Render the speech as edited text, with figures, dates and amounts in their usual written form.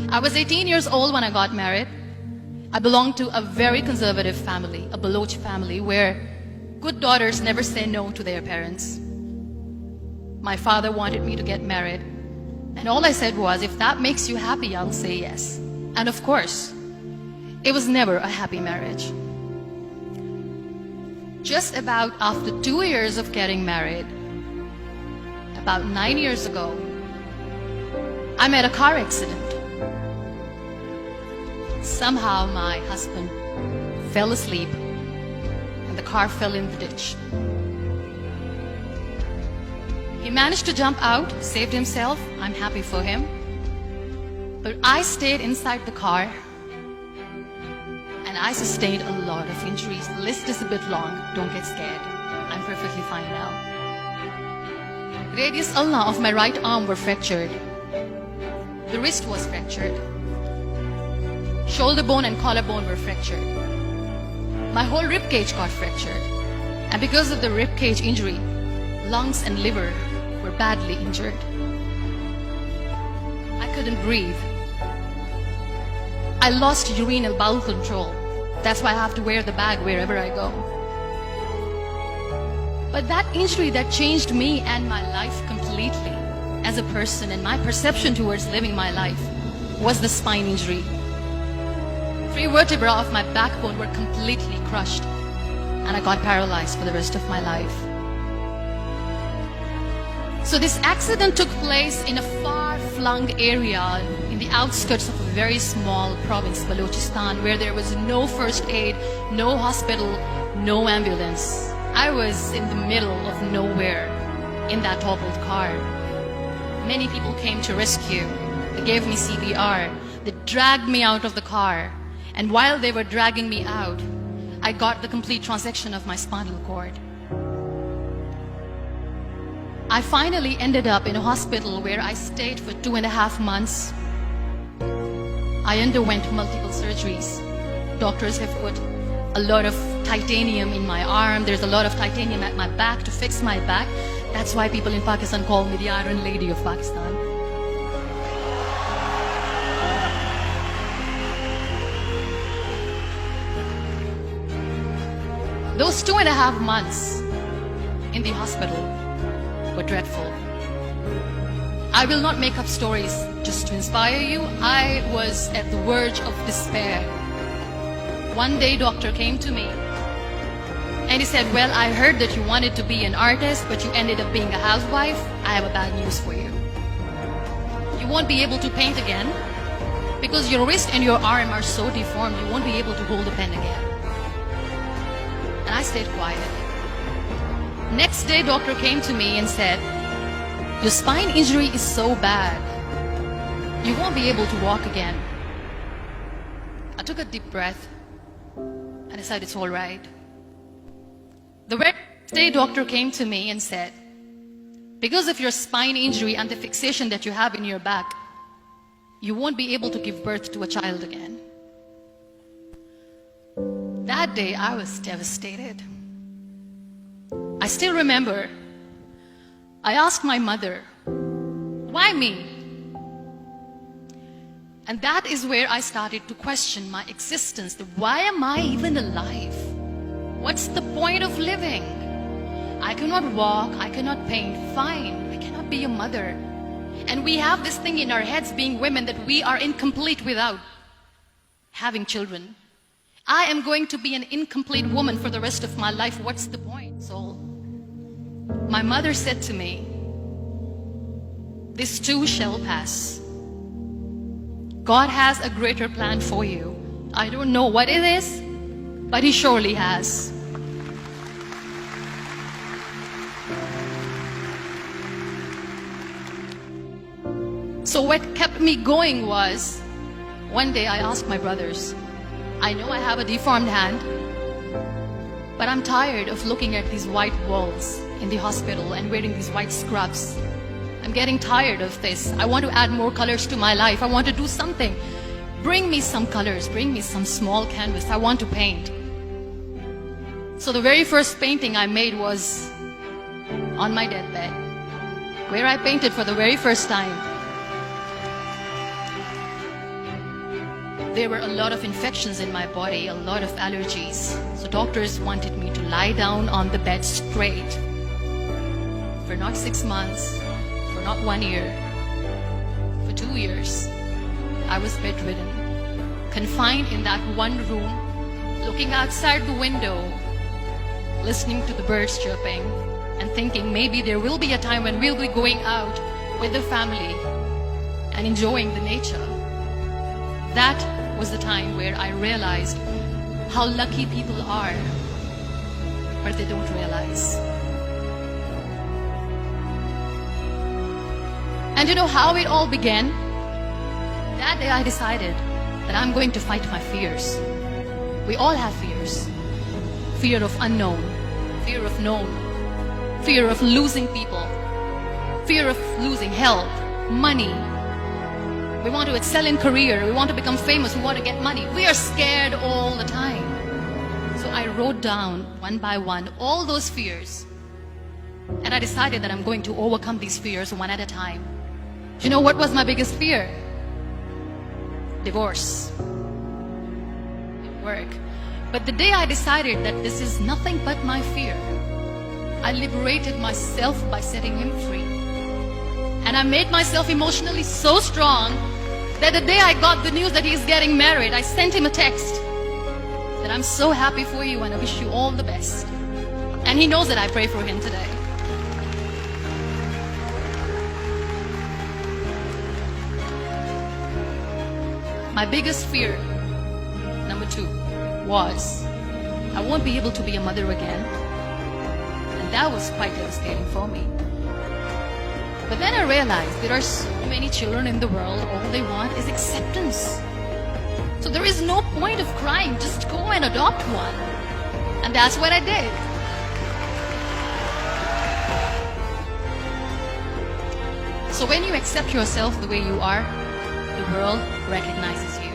I was 18 years old when I got married. I belonged to a very conservative family, a Baloch family, where good daughters never say no to their parents. My father wanted me to get married, and all I said was, if that makes you happy, I'll say yes. And of course, it was never a happy marriage. Just about after 2 years of getting married, about 9 years ago, I met a car accident. Somehow my husband fell asleep and the car fell in the ditch. He managed to jump out, saved himself. I'm happy for him. But I stayed inside the car and I sustained a lot of injuries. The list is a bit long. Don't get scared. I'm perfectly fine now. Radius ulna of my right arm were fractured. The wrist was fractured. Shoulder bone and collarbone were fractured. My whole rib cage got fractured. And because of the rib cage injury, lungs and liver were badly injured. I couldn't breathe. I lost urinary bowel control. That's why I have to wear the bag wherever I go. But that injury that changed me and my life completely as a person and my perception towards living my life was the spine injury. 3 vertebrae of my backbone were completely crushed and I got paralyzed for the rest of my life. So this accident took place in a far-flung area in the outskirts of a very small province, Balochistan, where there was no first aid, no hospital, no ambulance. I was in the middle of nowhere in that toppled car. Many people came to rescue. They gave me CPR. They dragged me out of the car. And while they were dragging me out, I got the complete transection of my spinal cord. I finally ended up in a hospital where I stayed for 2.5 months. I underwent multiple surgeries. Doctors have put a lot of titanium in my arm. There's a lot of titanium at my back to fix my back. That's why people in Pakistan call me the Iron Lady of Pakistan. Those 2.5 months in the hospital were dreadful. I will not make up stories just to inspire you. I was at the verge of despair. One day, doctor came to me and he said, well, I heard that you wanted to be an artist, but you ended up being a housewife. I have a bad news for you. You won't be able to paint again because your wrist and your arm are so deformed, you won't be able to hold a pen again. And I stayed quiet. Next day, doctor came to me and said, your spine injury is so bad, you won't be able to walk again. I took a deep breath and I said, it's all right. The very next day, doctor came to me and said, because of your spine injury and the fixation that you have in your back, you won't be able to give birth to a child again. That day, I was devastated. I still remember, I asked my mother, why me? And that is where I started to question my existence. Why am I even alive? What's the point of living? I cannot walk, I cannot paint, fine, I cannot be a mother. And we have this thing in our heads, being women, that we are incomplete without having children. I am going to be an incomplete woman for the rest of my life. What's the point? So my mother said to me, this too shall pass. God has a greater plan for you. I don't know what it is, but He surely has. So what kept me going was, one day I asked my brothers, I know I have a deformed hand, but I'm tired of looking at these white walls in the hospital and wearing these white scrubs. I'm getting tired of this. I want to add more colors to my life. I want to do something. Bring me some colors, bring me some small canvas. I want to paint. So the very first painting I made was on my deathbed, where I painted for the very first time. There were a lot of infections in my body, a lot of allergies. So doctors wanted me to lie down on the bed straight for not 6 months, for not 1 year, for 2 years. I was bedridden, confined in that one room, looking outside the window, listening to the birds chirping, and thinking maybe there will be a time when we'll be going out with the family and enjoying the nature. That was the time where I realized how lucky people are, but they don't realize. And you know how it all began? That day I decided that I'm going to fight my fears. We all have fears. Fear of unknown, fear of known, fear of losing people, fear of losing health, money. We want to excel in career, we want to become famous, we want to get money. We are scared all the time. So I wrote down one by one all those fears. And I decided that I'm going to overcome these fears one at a time. Do you know what was my biggest fear? Divorce. At work. But the day I decided that this is nothing but my fear, I liberated myself by setting him free. And I made myself emotionally so strong that the day I got the news that he's getting married, I sent him a text that I'm so happy for you and I wish you all the best. And he knows that I pray for him today. My biggest fear, number 2, was I won't be able to be a mother again. And that was quite devastating for me. But then I realized there are so many children in the world, all they want is acceptance. So there is no point of crying, just go and adopt one. And that's what I did. So when you accept yourself the way you are, the world recognizes you.